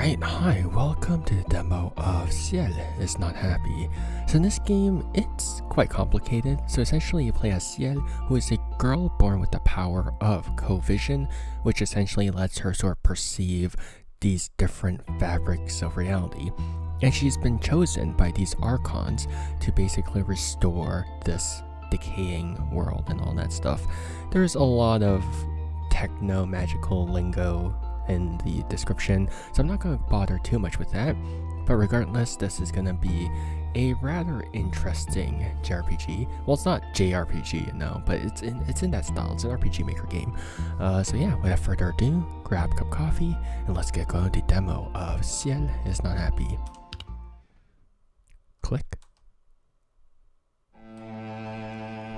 Alright, hi, welcome to the demo of Cielle is Not Happy. So in this game, it's quite complicated. So essentially you play as Cielle, who is a girl born with the power of co-vision, which essentially lets her sort of perceive these different fabrics of reality. And she's been chosen by these archons to basically restore this decaying world and all that stuff. There's a lot of techno-magical lingo in the description, so I'm not going to bother too much with that. But regardless, this is going to be a rather interesting JRPG. Well, it's not JRPG, no, but it's in that style. It's an RPG Maker game. So yeah, without further ado, grab a cup of coffee and let's get going to the demo of Cielle is Not Happy. Click.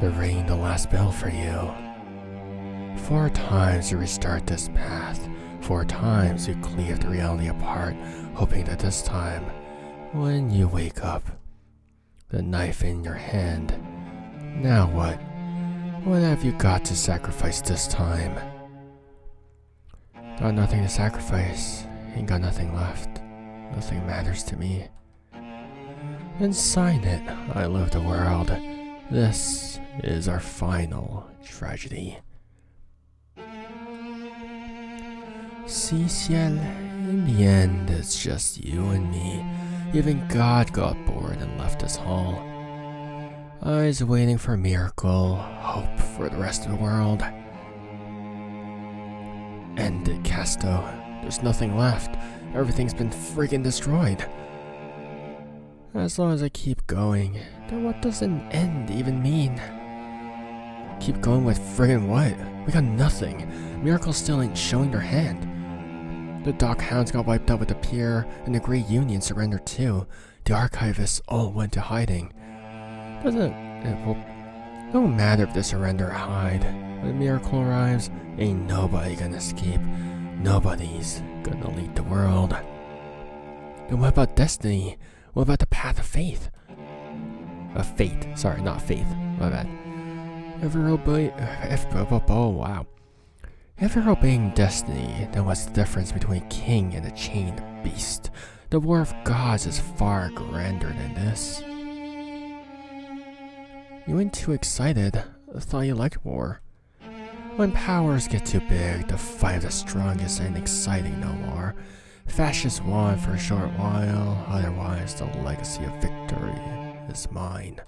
They're ringing the last bell for you. 4 times you restart this path. 4 times you cleave the reality apart, hoping that this time, when you wake up, the knife in your hand. Now what? What have you got to sacrifice this time? Got nothing to sacrifice. Ain't got nothing left. Nothing matters to me. Then sign it. I love the world. This is our final tragedy. See, Cielle, in the end, it's just you and me. Even God got bored and left us all. Eyes waiting for a miracle, hope for the rest of the world. End it, Casto. There's nothing left. Everything's been friggin' destroyed. As long as I keep going, then what does an end even mean? Keep going with friggin' what? We got nothing. Miracle still ain't showing their hand. The Dock Hounds got wiped out with the Pier, and the Great Union surrendered too. The archivists all went to hiding. Don't matter if they surrender or hide. When the miracle arrives, ain't nobody gonna escape. Nobody's gonna lead the world. Then what about destiny? What about the path of faith? Fate. Sorry, not faith. My bad. If you're obeying destiny, then what's the difference between a king and a chained beast? The war of gods is far grander than this. You ain't too excited. I thought you liked war. When powers get too big, the fight of the strongest ain't exciting no more. Fascists won for a short while, otherwise the legacy of victory is mine.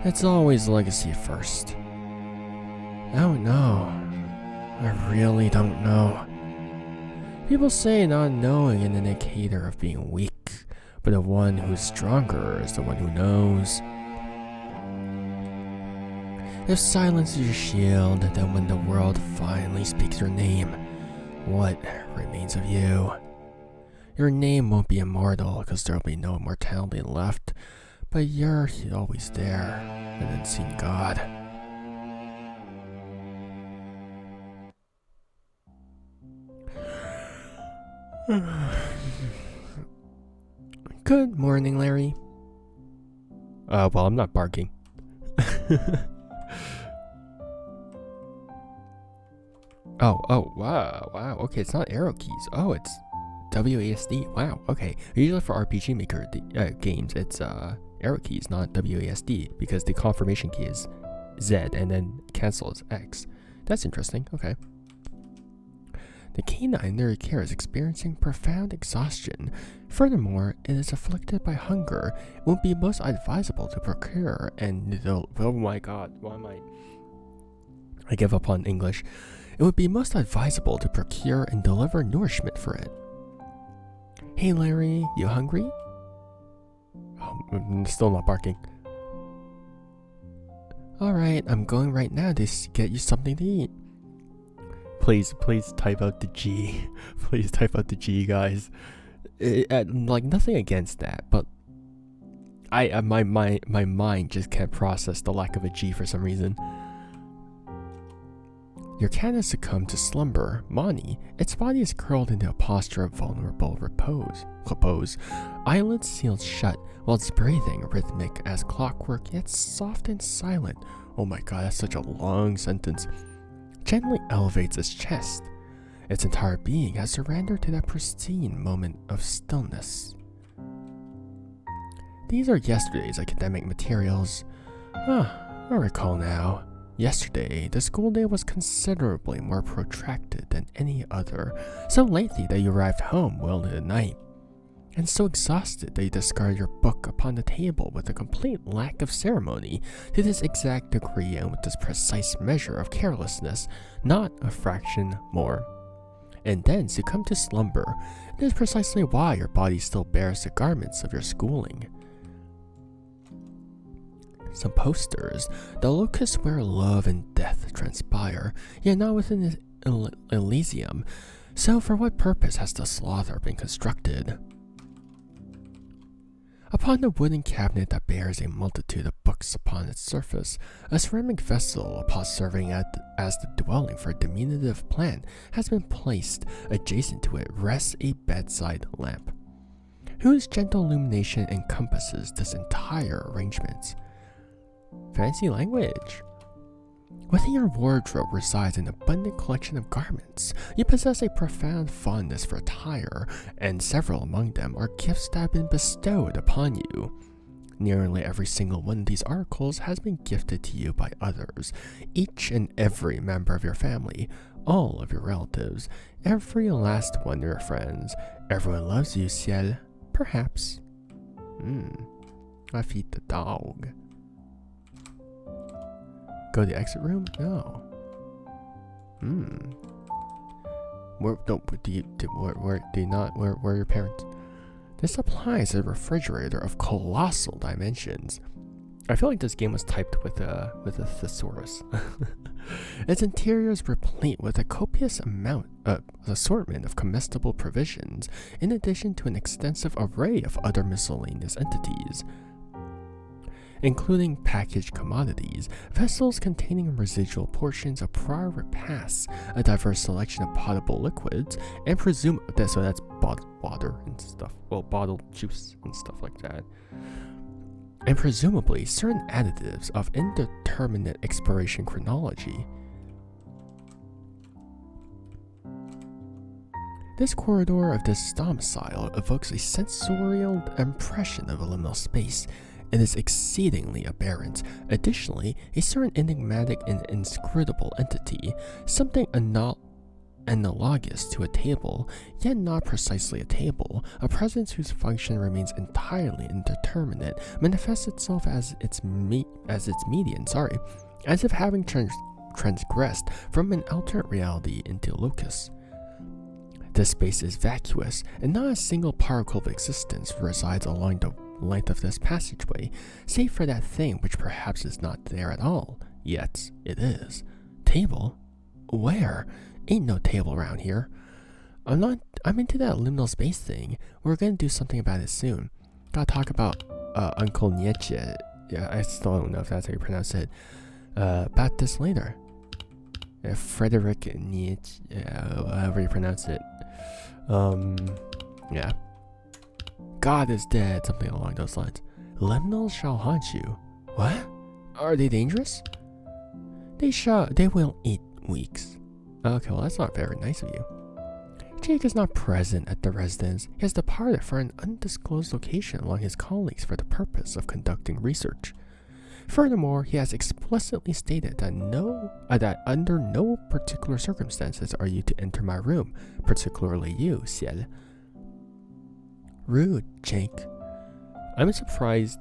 It's always legacy first. I don't know. I really don't know. People say not knowing is an indicator of being weak, but the one who's stronger is the one who knows. If silence is your shield, then when the world finally speaks your name, what remains of you? Your name won't be immortal because there'll be no immortality left, but you're always there, an unseen god. Good morning, Larry. Well, I'm not barking. Wow, okay, it's not arrow keys. Oh, it's WASD. Wow, okay. Usually for RPG Maker games, it's arrow keys, not WASD, because the confirmation key is Z and then cancel is X. That's interesting, okay. The canine under your care is experiencing profound exhaustion. Furthermore, it is afflicted by hunger. It would be most advisable to procure and oh my god, why am I give up on English. It would be most advisable to procure and deliver nourishment for it. Hey Larry, you hungry? Oh, I'm still not barking. Alright, I'm going right now to get you something to eat. Please type out the G. Please type out the G, guys. Like, nothing against that, but my mind just can't process the lack of a G for some reason. Your cat has succumbed to slumber, Mani. Its body is curled into a posture of vulnerable repose. Eyelids sealed shut, while its breathing rhythmic as clockwork, yet soft and silent. Oh my god, that's such a long sentence. Gently elevates its chest. Its entire being has surrendered to that pristine moment of stillness. These are yesterday's academic materials. I recall now. Yesterday, the school day was considerably more protracted than any other, so lengthy that you arrived home well into the night, and so exhausted that you discarded your book upon the table with a complete lack of ceremony, to this exact degree and with this precise measure of carelessness, not a fraction more. And then succumb to slumber. It is precisely why your body still bears the garments of your schooling. Some posters, the locusts where love and death transpire, yet not within Elysium. So for what purpose has the slaughter been constructed? Upon the wooden cabinet that bears a multitude of books upon its surface, a ceramic vessel, upon serving as the dwelling for a diminutive plant, has been placed. Adjacent to it rests a bedside lamp, whose gentle illumination encompasses this entire arrangement. Fancy language. Within your wardrobe resides an abundant collection of garments. You possess a profound fondness for attire, and several among them are gifts that have been bestowed upon you. Nearly every single one of these articles has been gifted to you by others, each and every member of your family, all of your relatives, every last one of your friends. Everyone loves you, Cielle. Perhaps. I feed the dog. Go to the exit room? No. Where are your parents? This supplies a refrigerator of colossal dimensions. I feel like this game was typed with a thesaurus. Its interior is replete with a copious assortment of comestible provisions, in addition to an extensive array of other miscellaneous entities, including packaged commodities, vessels containing residual portions of prior repasts, a diverse selection of potable liquids, and so that's bottled water and stuff, bottled juice and stuff like that, and presumably certain additives of indeterminate expiration chronology. This corridor of this domicile evokes a sensorial impression of a liminal space. It is exceedingly aberrant. Additionally, a certain enigmatic and inscrutable entity, something analogous to a table, yet not precisely a table, a presence whose function remains entirely indeterminate, manifests itself as its median, as if having transgressed from an alternate reality into locus. This space is vacuous, and not a single particle of existence resides along the length of this passageway, save for that thing which perhaps is not there at all, yet it is. Table? Where? Ain't no table around here. I'm into that liminal space thing. We're gonna do something about it soon. Gotta talk about Uncle Nietzsche. Yeah, I still don't know if that's how you pronounce it. About this later. Frederick Nietzsche, however you pronounce it. Yeah. God is dead, something along those lines. Liminals shall haunt you. What? Are they dangerous? They will eat weeks. Okay, well that's not very nice of you. Jake is not present at the residence. He has departed for an undisclosed location along his colleagues for the purpose of conducting research. Furthermore, he has explicitly stated that under no particular circumstances are you to enter my room, particularly you, Cielle. Rude, Jake. I'm surprised.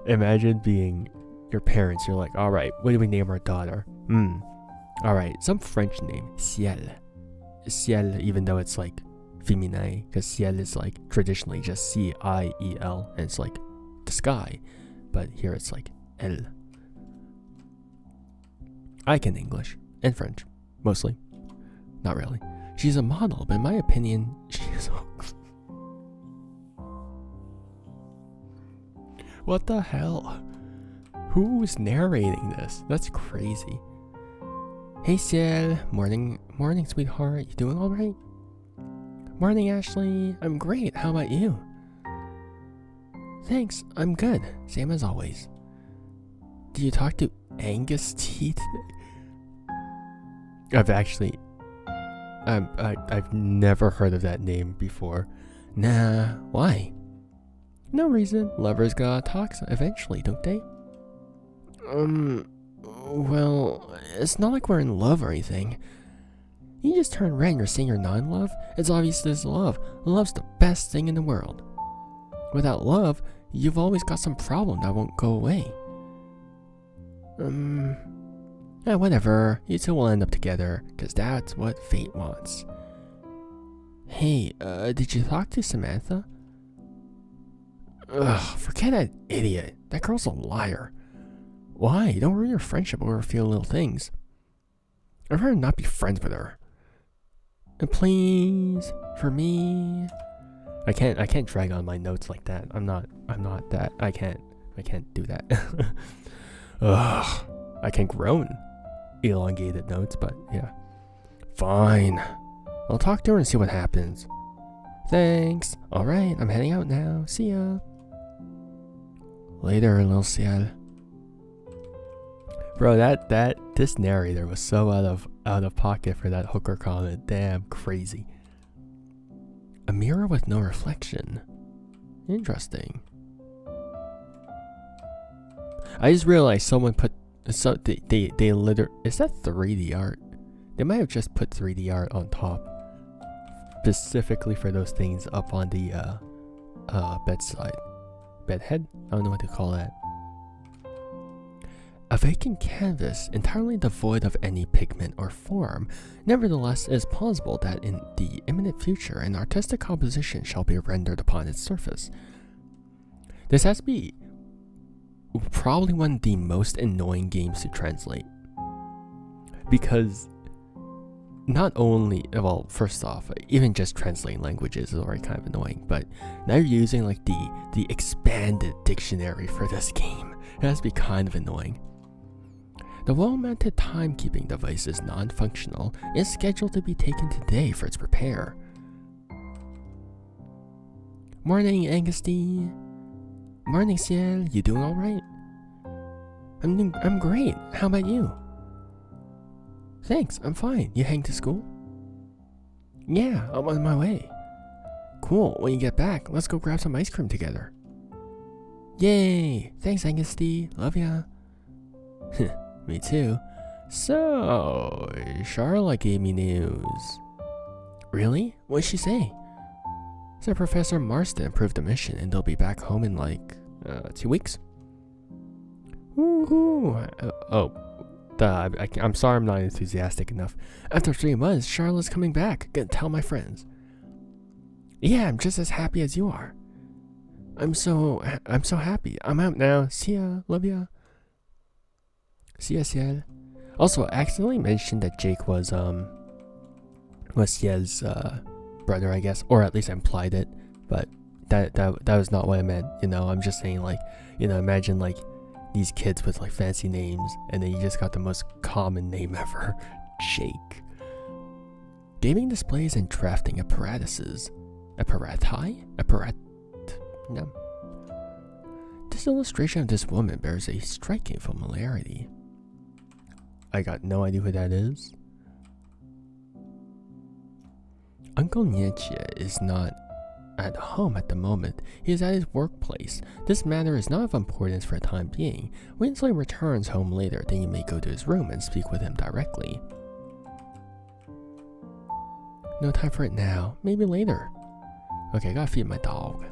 Imagine being your parents. You're like, alright, what do we name our daughter? Alright, some French name. Cielle. Cielle, even though it's like féminin, because Cielle is like traditionally just C-I-E-L, and it's like the sky. But here it's like Elle. I can English and French, mostly. Not really. She's a model, but in my opinion, she is. What the hell? Who's narrating this? That's crazy. Hey Cielle, morning, sweetheart. You doing all right? Morning, Ashley. I'm great. How about you? Thanks. I'm good. Same as always. Did you talk to Angus T today? I've actually. I've never heard of that name before. Nah, why? No reason. Lovers gotta talk eventually, don't they? Well, it's not like we're in love or anything. You just turned red and you're saying you're not in love? It's obvious there's love. Love's the best thing in the world. Without love, you've always got some problem that won't go away. Whatever. You two will end up together, because that's what fate wants. Hey, did you talk to Samantha? Ugh, forget that idiot. That girl's a liar. Why? Don't ruin your friendship over a few little things. I'd rather not be friends with her. And please, for me. I can't drag on my notes like that. I'm not that. I can't do that. Ugh. I can groan elongated notes, but yeah. Fine. I'll talk to her and see what happens. Thanks. Alright, I'm heading out now. See ya. Later, little Cielle. Bro, this narrator was so out of pocket for that hooker comment. Damn, crazy. A mirror with no reflection. Interesting. I just realized someone put they literally, is that 3D art? They might have just put 3D art on top specifically for those things up on the bedside. Bedhead? I don't know what to call that. A vacant canvas entirely devoid of any pigment or form. Nevertheless, it is plausible that in the imminent future an artistic composition shall be rendered upon its surface. This has to be probably one of the most annoying games to translate. Because not only, well, first off, even just translating languages is already kind of annoying, but now you're using like the expanded dictionary for this game. It has to be kind of annoying. The well-mounted timekeeping device is non-functional and is scheduled to be taken today for its repair. Morning, Angusty. Morning, Cielle. You doing alright? I'm great. How about you? Thanks, I'm fine. You heading to school? Yeah, I'm on my way. Cool, when you get back, let's go grab some ice cream together. Yay! Thanks, Angusty. Love ya. Me too. So, Charlotte gave me news. Really? What'd she say? Said Professor Marston approved the mission and they'll be back home in like 2 weeks. Woohoo! I'm sorry I'm not enthusiastic enough. After 3 months, Charlotte's coming back. Gonna tell my friends. Yeah, I'm just as happy as you are. I'm so happy. I'm out now. See ya. Love ya. See ya, Cielle. Also, I accidentally mentioned that Jake was Cielle's brother, I guess, or at least I implied it, but that was not what I meant. You know, I'm just saying, like, you know, imagine like these kids with like fancy names, and then you just got the most common name ever, Jake. Gaming displays and drafting apparatuses. No. This illustration of this woman bears a striking familiarity. I got no idea who that is. Uncle Nietzsche is not at home at the moment. He is at his workplace. This matter is not of importance for the time being. Wait until he returns home later, then you may go to his room and speak with him directly. No time for it now. Maybe later. Okay, I gotta feed my dog.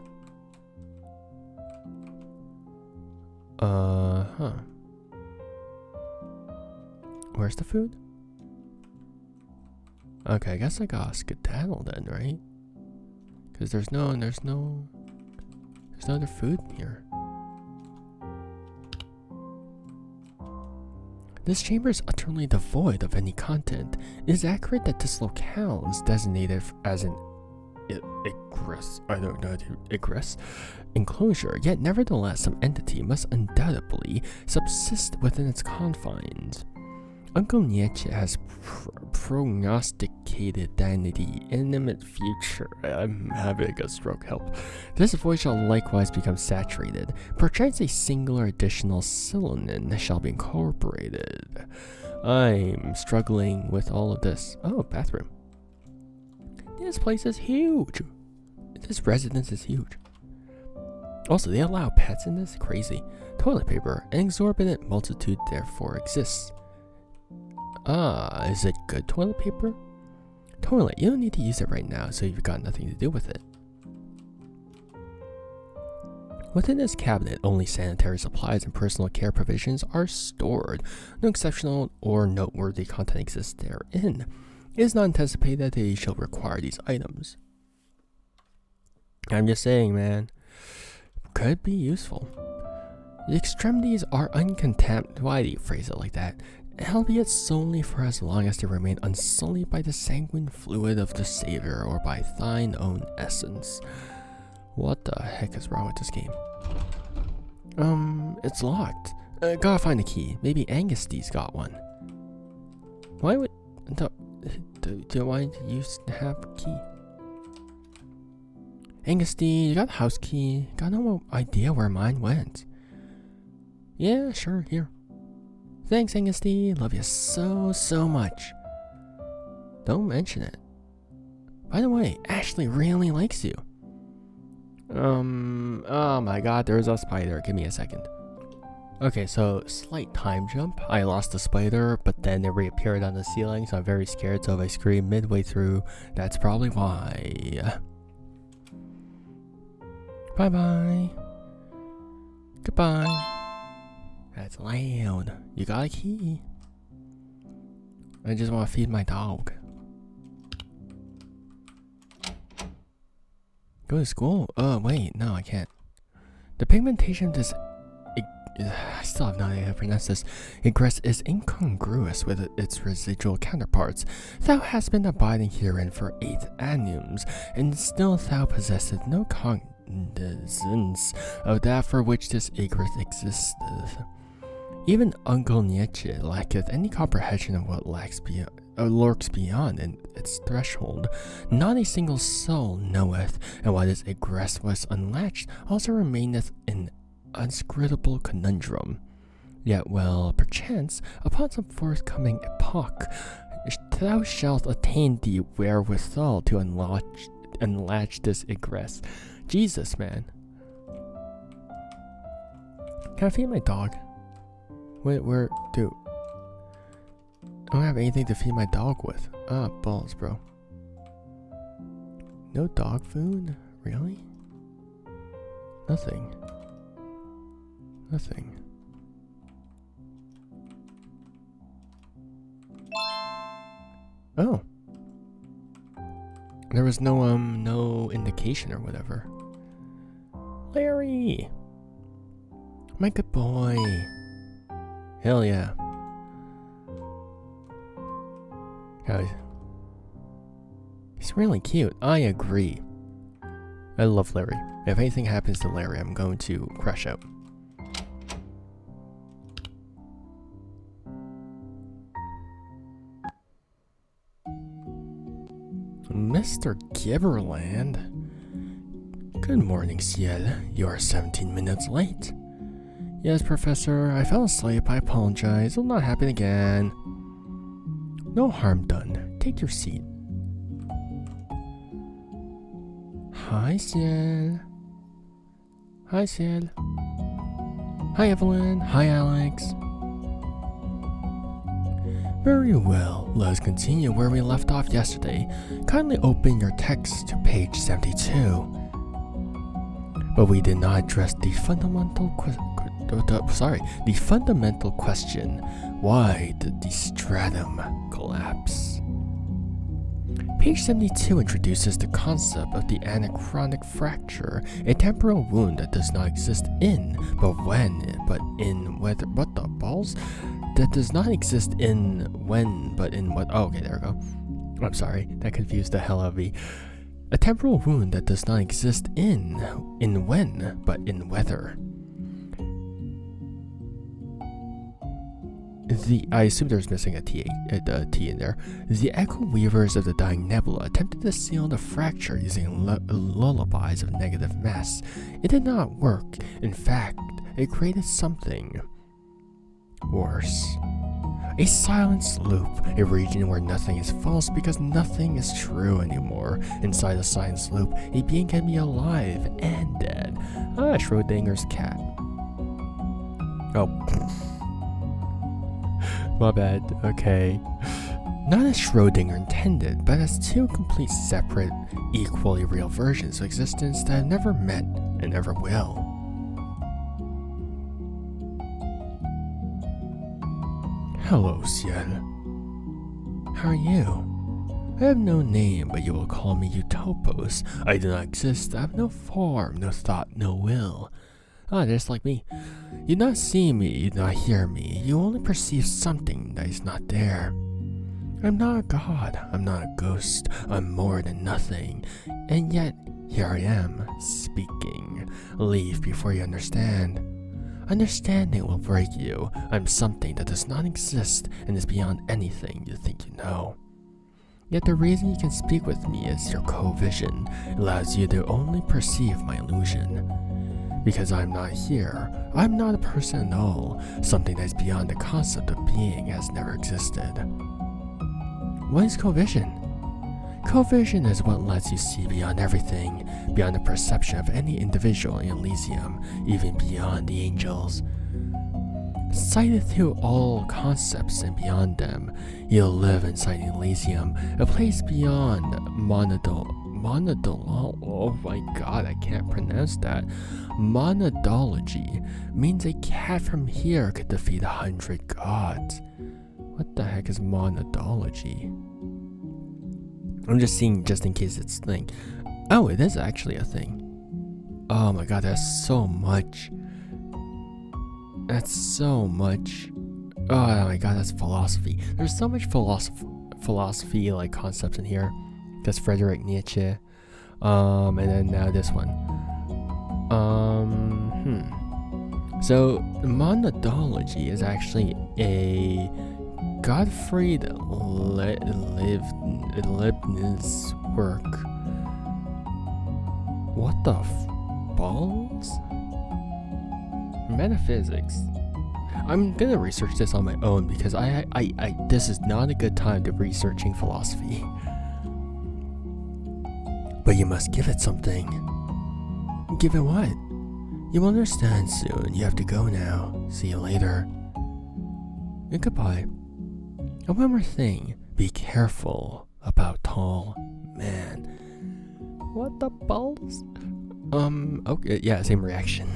Where's the food? Okay, I guess I gotta skedaddle then, right? Because there's no other food here. This chamber is utterly devoid of any content. It is accurate that this locale is designated as an egress enclosure, yet nevertheless some entity must undoubtedly subsist within its confines. Uncle Nietzsche has prognosticated that in the intimate future, I'm having a stroke, help. This void shall likewise become saturated. Perchance a singular additional synonym shall be incorporated. I'm struggling with all of this. Oh, bathroom. This place is huge. This residence is huge. Also, they allow pets in this? Crazy. Toilet paper, an exorbitant multitude therefore exists. Is it good toilet paper? Toilet, you don't need to use it right now, so you've got nothing to do with it. Within this cabinet, only sanitary supplies and personal care provisions are stored. No exceptional or noteworthy content exists therein. It is not anticipated that they shall require these items. I'm just saying, man. Could be useful. The extremities are uncontaminated. Why do you phrase it like that? Albeit solely for as long as they remain unsullied by the sanguine fluid of the Savior or by thine own essence. What the heck is wrong with this game? It's locked. Gotta find the key. Maybe Angus D's got one. Why would... Do I use to have a key? Angus D, you got a house key. Got no idea where mine went. Yeah, sure, here. Thanks, Angus D. Love you so much. Don't mention it. By the way, Ashley really likes you. Oh my god, there's a spider. Give me a second. Okay, so slight time jump. I lost the spider, but then it reappeared on the ceiling, so I'm very scared. So if I scream midway through, that's probably why. Bye-bye. Goodbye. That's loud. You got a key. I just want to feed my dog. Go to school? Oh, wait. No, I can't. The pigmentation of this... I still have no idea how to pronounce this. Egress is incongruous with its residual counterparts. Thou hast been abiding herein for 8 annums, and still thou possesseth no cognizance of that for which this egress existeth. Even Uncle Nietzsche lacketh any comprehension of what lurks beyond in its threshold. Not a single soul knoweth, and while this egress was unlatched, also remaineth in unscrutable conundrum. Yet, well, perchance, upon some forthcoming epoch, thou shalt attain the wherewithal to unlatch this egress. Jesus, man. Can I feed my dog? Where, dude? I don't have anything to feed my dog with. Ah, balls, bro. No dog food? Really? Nothing. Nothing. Oh. There was no indication or whatever. Larry! My good boy. Hell yeah. Guys. He's really cute. I agree. I love Larry. If anything happens to Larry, I'm going to crash out. Mr. Giverland. Good morning, Cielle. You are 17 minutes late. Yes, Professor. I fell asleep. I apologize. It'll not happen again. No harm done. Take your seat. Hi, Cielle. Hi, Cielle. Hi, Evelyn. Hi, Alex. Very well, let us continue where we left off yesterday. Kindly open your text to page 72. But we did not address the fundamental question. Why did the stratum collapse? Page 72 introduces the concept of the anachronic fracture, a temporal wound that does not exist in, what the balls? That does not exist in when, but in what? Oh, okay, there we go. I'm sorry, that confused the hell out of me. A temporal wound that does not exist in when, but in whether. I assume there's missing a T in there. The echo weavers of the dying nebula attempted to seal the fracture using lullabies of negative mass. It did not work. In fact, it created something worse. A silence loop, a region where nothing is false because nothing is true anymore. Inside a silence loop, a being can be alive and dead. Ah, Schrodinger's cat. Oh. My bad, okay. Not as Schrodinger intended, but as two complete separate, equally real versions of existence that have never met and never will. Hello, Cielle. How are you? I have no name, but you will call me Utopos. I do not exist, I have no form, no thought, no will. Ah, just like me. You do not see me, you do not hear me, you only perceive something that is not there. I'm not a god, I'm not a ghost, I'm more than nothing. And yet, here I am, speaking. Leave before you understand. Understanding will break you. I'm something that does not exist and is beyond anything you think you know. Yet the reason you can speak with me is your co-vision. It allows you to only perceive my illusion. Because I'm not here, I'm not a person at all. Something that is beyond the concept of being has never existed. What is co-vision? Co-vision is what lets you see beyond everything, beyond the perception of any individual in Elysium, even beyond the angels. Sighted through all concepts and beyond them, you'll live inside Elysium, a place beyond oh my god, I can't pronounce that. Monadology means a cat from here could defeat 100 gods. What the heck is monadology? I'm just seeing just in case it's a thing. Oh, it is actually a thing. Oh my god, that's so much. That's so much. Oh my god, that's philosophy. There's so much philosophy like concepts in here. That's Friedrich Nietzsche. And then now this one. So monadology is actually a Gottfried Leibniz work. What the balls? Metaphysics. I'm gonna research this on my own because I this is not a good time to researching philosophy. But you must give it something. Give it what? You'll understand soon. You have to go now. See you later. And goodbye. And one more thing. Be careful about tall man. What the balls? Okay, yeah, same reaction.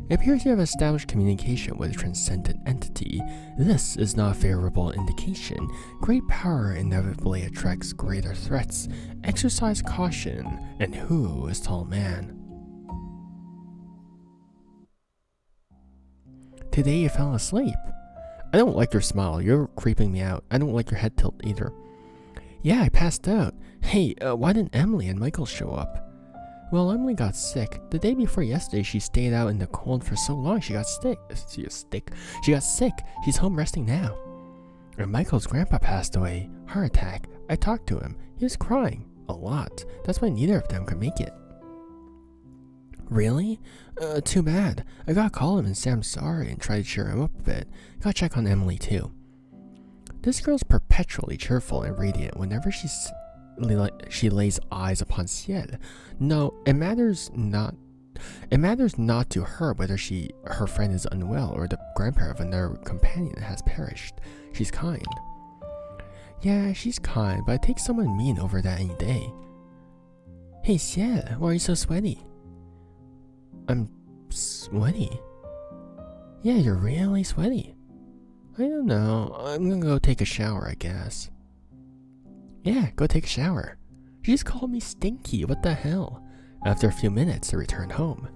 It appears you have established communication with a transcendent entity. This is not a favorable indication. Great power inevitably attracts greater threats. Exercise caution. And who is tall man? Today you fell asleep. I don't like your smile. You're creeping me out. I don't like your head tilt either. Yeah, I passed out. Hey, why didn't Emily and Michael show up? Well, Emily got sick. The day before yesterday, she stayed out in the cold for so long she got sick. She got sick. She's home resting now. And Michael's grandpa passed away. Heart attack. I talked to him. He was crying. A lot. That's why neither of them could make it. Really? Too bad. I gotta call him and say I'm sorry and try to cheer him up a bit. Gotta check on Emily too. This girl's perpetually cheerful and radiant whenever she lays eyes upon Cielle. No, it matters not to her whether her friend is unwell or the grandparent of another companion has perished. She's kind. Yeah, she's kind, but I take someone mean over that any day. Hey Cielle, why are you so sweaty? I'm sweaty? Yeah, you're really sweaty. I don't know, I'm gonna go take a shower, I guess. Yeah, go take a shower. She just called me stinky, what the hell? After a few minutes, I returned home.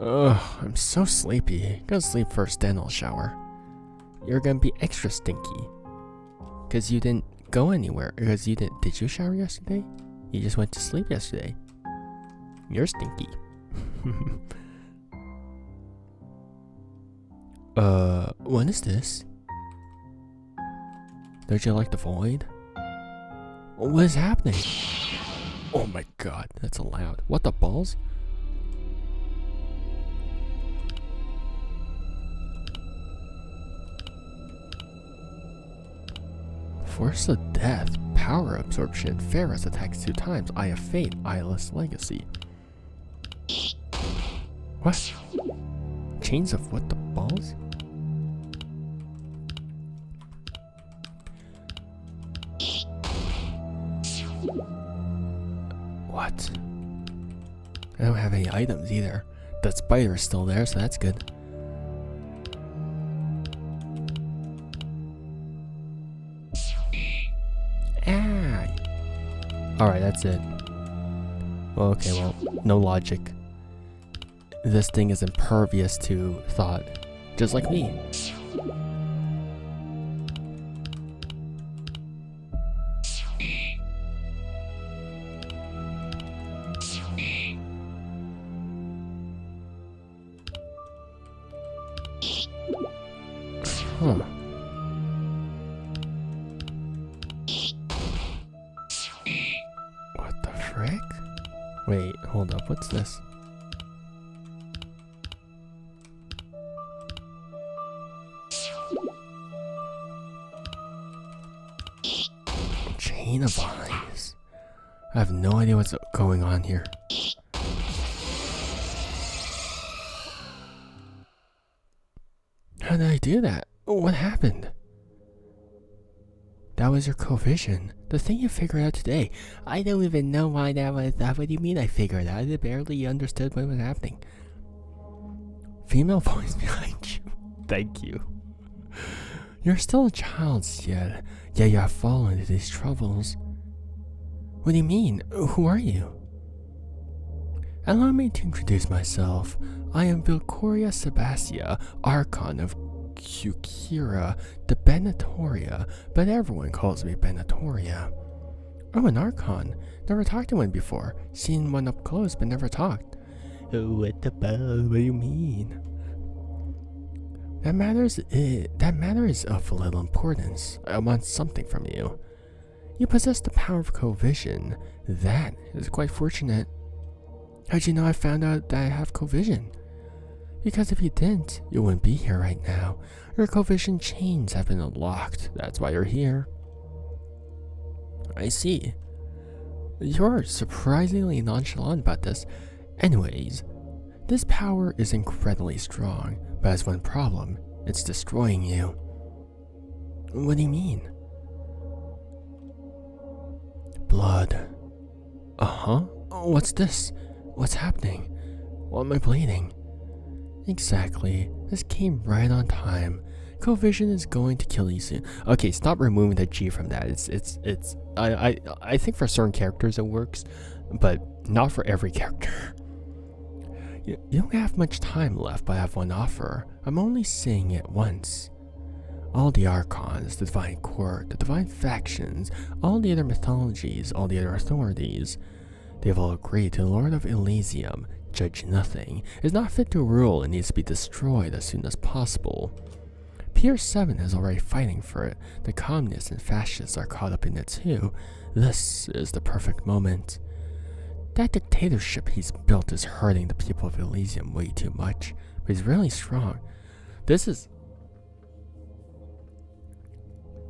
Ugh, I'm so sleepy. Go sleep first, then I'll shower. You're gonna be extra stinky. Cause you didn't go anywhere. Did you shower yesterday? You just went to sleep yesterday. You're stinky. What is this? Don't you like the void? What is happening? Oh my god, that's loud. What the balls? Force of Death, Power Absorption, Pharaoh's attacks 2 times, Eye of Fate, Eyeless Legacy. What? Chains of what the balls? What? I don't have any items either. The spider is still there, so that's good. Ah! Alright, that's it. Well, okay, well, no logic. This thing is impervious to thought, just like me. Huh. What the frick? Wait, hold up, what's this? Chain of Eyes. I have no idea what's going on here. How did I do that? What happened? That was your covision. The thing you figured out today. I don't even know why that was. What do you mean I figured out? I barely understood what was happening. Female voice behind you. Thank you. You're still a child, Cielle. Yet you have fallen into these troubles. What do you mean? Who are you? Allow me to introduce myself. I am Vilcoria Sebastia, Archon of Kukira de Benatoria, but everyone calls me Benatoria. Oh, an Archon. Never talked to one before. Seen one up close, but never talked. Oh, what the bell? What do you mean? That matter is of little importance. I want something from you. You possess the power of covision. That is quite fortunate. How'd you know I found out that I have covision? Because if you didn't, you wouldn't be here right now. Your covision chains have been unlocked. That's why you're here. I see. You're surprisingly nonchalant about this. Anyways, this power is incredibly strong, but has one problem. It's destroying you. What do you mean? Blood. Uh-huh. What's this? What's happening? Why am I bleeding? Exactly. This came right on time. Covision is going to kill you soon. Okay, stop removing the G from that. I think for certain characters it works, but not for every character. You don't have much time left, but I have one offer. I'm only saying it once. All the Archons, the Divine Court, the Divine Factions, all the other mythologies, all the other authorities, they have all agreed to the Lord of Elysium, Judge Nothing, is not fit to rule and needs to be destroyed as soon as possible. Pier 7 is already fighting for it. The communists and fascists are caught up in it too. This is the perfect moment. That dictatorship he's built is hurting the people of Elysium way too much, but he's really strong. This is...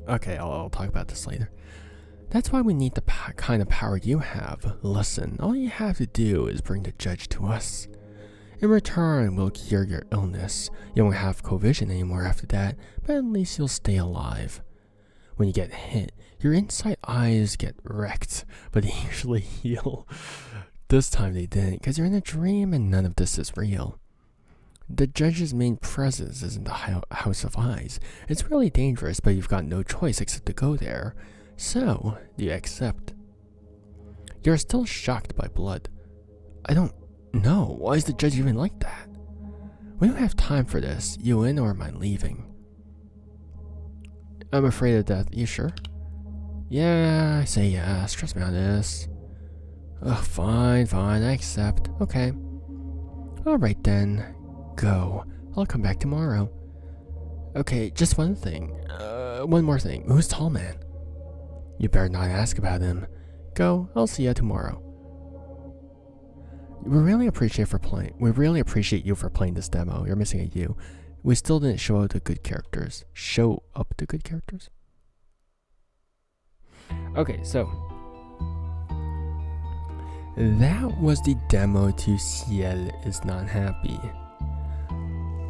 Okay, I'll talk about this later. That's why we need the kind of power you have. Listen, all you have to do is bring the judge to us. In return, we'll cure your illness. You won't have covision anymore after that, but at least you'll stay alive. When you get hit, your inside eyes get wrecked, but they usually heal. This time they didn't, because you're in a dream and none of this is real. The judge's main presence is in the House of Eyes. It's really dangerous, but you've got no choice except to go there. So, do you accept? You're still shocked by blood. I don't know. Why is the judge even like that? We don't have time for this. You in or am I leaving? I'm afraid of death. You sure? Yeah, I say yes. Trust me on this. Ugh, fine, I accept. Okay. Alright then. Go. I'll come back tomorrow. Okay, just one thing. One more thing. Who's Tall Man? You better not ask about him. Go. I'll see you tomorrow. We really appreciate you for playing this demo. You're missing a U. We still didn't show up the good characters. Okay, so that was the demo to Cielle is Not Happy.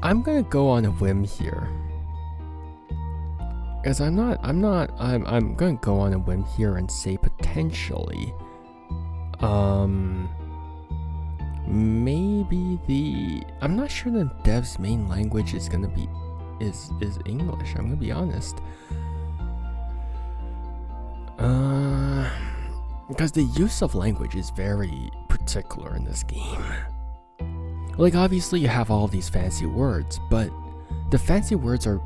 I'm gonna go on a whim here. Because I'm gonna go on a whim here and say potentially maybe I'm not sure the dev's main language is gonna be is English. I'm gonna be honest. Because the use of language is very particular in this game. Like, obviously you have all these fancy words, but the fancy words are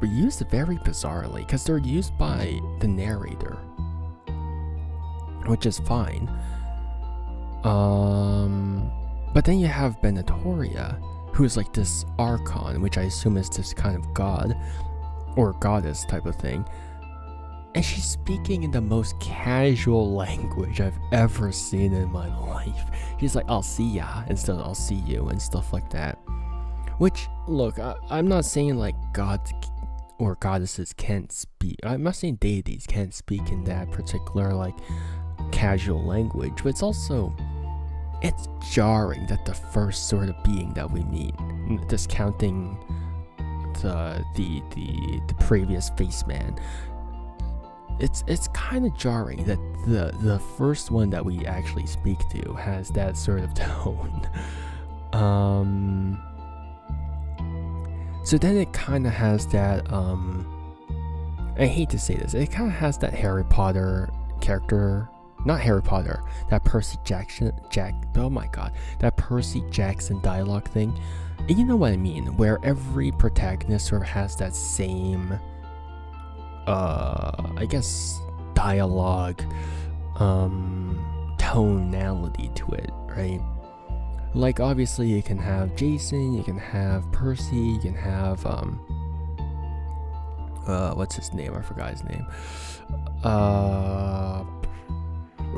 used very bizarrely because they're used by the narrator, which is fine. But then you have Benetoria, who's like this archon, which I assume is this kind of god or goddess type of thing. And she's speaking in the most casual language I've ever seen in my life. She's like, I'll see ya, instead of I'll see you, and stuff like that. Which, look, I'm not saying like gods or goddesses can't speak. I'm not saying deities can't speak in that particular like casual language, but it's jarring that the first sort of being that we meet, discounting the previous face man, it's kind of jarring that the first one that we actually speak to has that sort of tone. So then it kind of has that I hate to say this, it kind of has that Harry Potter character, not Harry Potter, that Percy Jackson dialogue thing. And you know what I mean, where every protagonist sort of has that same I guess dialogue tonality to it, right? Like, obviously you can have Jason, you can have Percy, you can have what's his name? I forgot his name.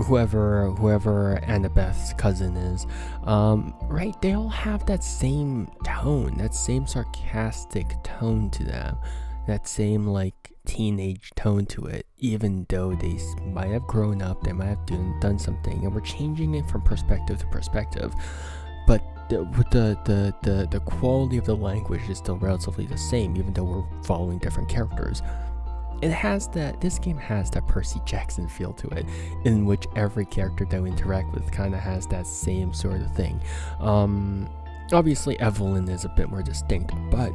Whoever Annabeth's cousin is, right? They all have that same tone, that same sarcastic tone to them, that same like teenage tone to it, even though they might have grown up, they might have done something, and we're changing it from perspective to perspective, but the quality of the language is still relatively the same, even though we're following different characters. This game has that Percy Jackson feel to it, in which every character that we interact with kind of has that same sort of thing. Obviously Evelyn is a bit more distinct, but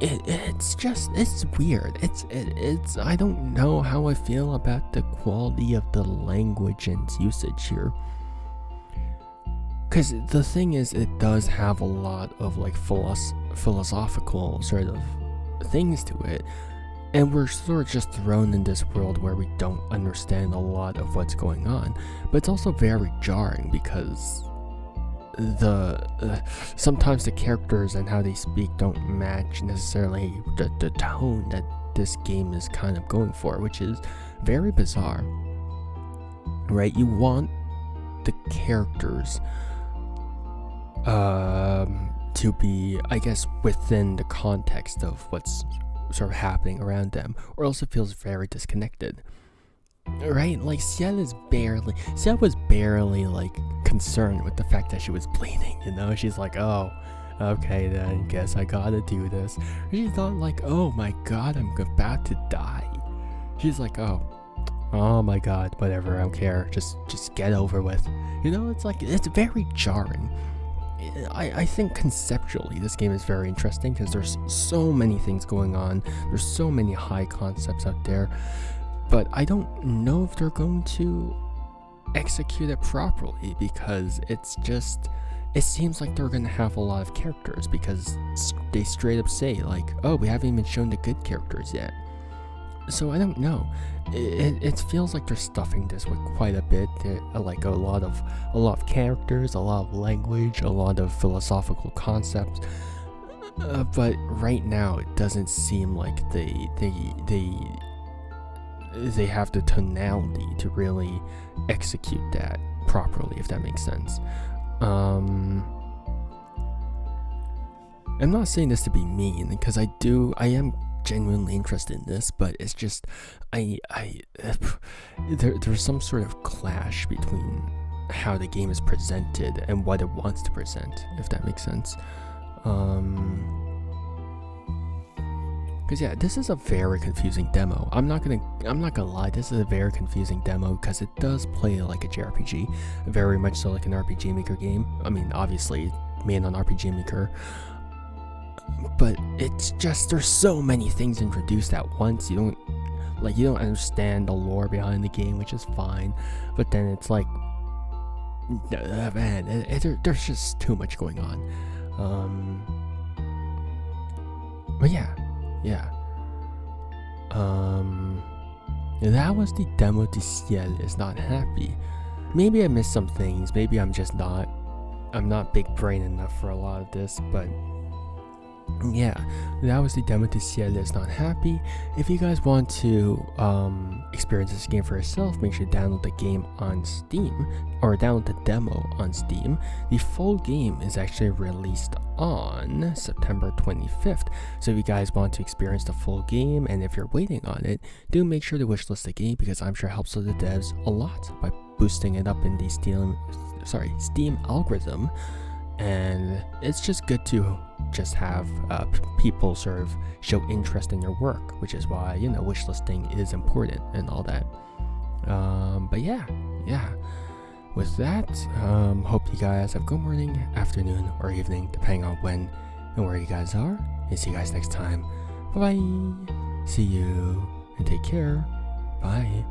it's weird. It's I don't know how I feel about the quality of the language and usage here. Because the thing is, it does have a lot of like philosophical sort of things to it. And we're sort of just thrown in this world where we don't understand a lot of what's going on. But it's also very jarring because sometimes the characters and how they speak don't match necessarily the tone that this game is kind of going for, which is very bizarre, right? You want the characters to be, I guess, within the context of what's sort of happening around them, or else it feels very disconnected, right? Like Cielle was barely like concerned with the fact that she was bleeding, you know? She's like, oh, okay, then guess I gotta do this. She's not like, oh my god, I'm about to die. She's like, oh my god, whatever, I don't care, just get over with, you know? It's like, it's very jarring. I think conceptually this game is very interesting because there's so many things going on, there's so many high concepts out there, but I don't know if they're going to execute it properly, because it seems like they're going to have a lot of characters, because they straight up say like, oh, we haven't even shown the good characters yet. So I don't know. It feels like they're stuffing this with quite a bit. Like a lot of characters, a lot of language, a lot of philosophical concepts. But right now, it doesn't seem like they have the tonality to really execute that properly, if that makes sense. I'm not saying this to be mean, because I am genuinely interested in this, but it's just there's some sort of clash between how the game is presented and what it wants to present, if that makes sense. Because yeah, this is a very confusing demo. I'm not gonna lie, this is a very confusing demo because it does play like a JRPG, very much so like an RPG Maker game. I mean, obviously made on RPG Maker, but it's just there's so many things introduced at once. You don't understand the lore behind the game, which is fine, but then it's like, man, there's just too much going on. But yeah. That was the demo to Cielle is Not Happy. Maybe I missed some things. Maybe I'm not big brain enough for a lot of this, but yeah, that was the demo to Cielle is Not Happy. If you guys want to experience this game for yourself, make sure to download the game on Steam, or download the demo on Steam. The full game is actually released on September 25th. So if you guys want to experience the full game, and if you're waiting on it, do make sure to wishlist the game, because I'm sure it helps the devs a lot by boosting it up in the Steam algorithm. And it's just good to just have people sort of show interest in your work, which is why, wishlisting is important and all that. But yeah. With that, hope you guys have a good morning, afternoon, or evening, depending on when and where you guys are. And see you guys next time. Bye-bye. See you, and take care. Bye.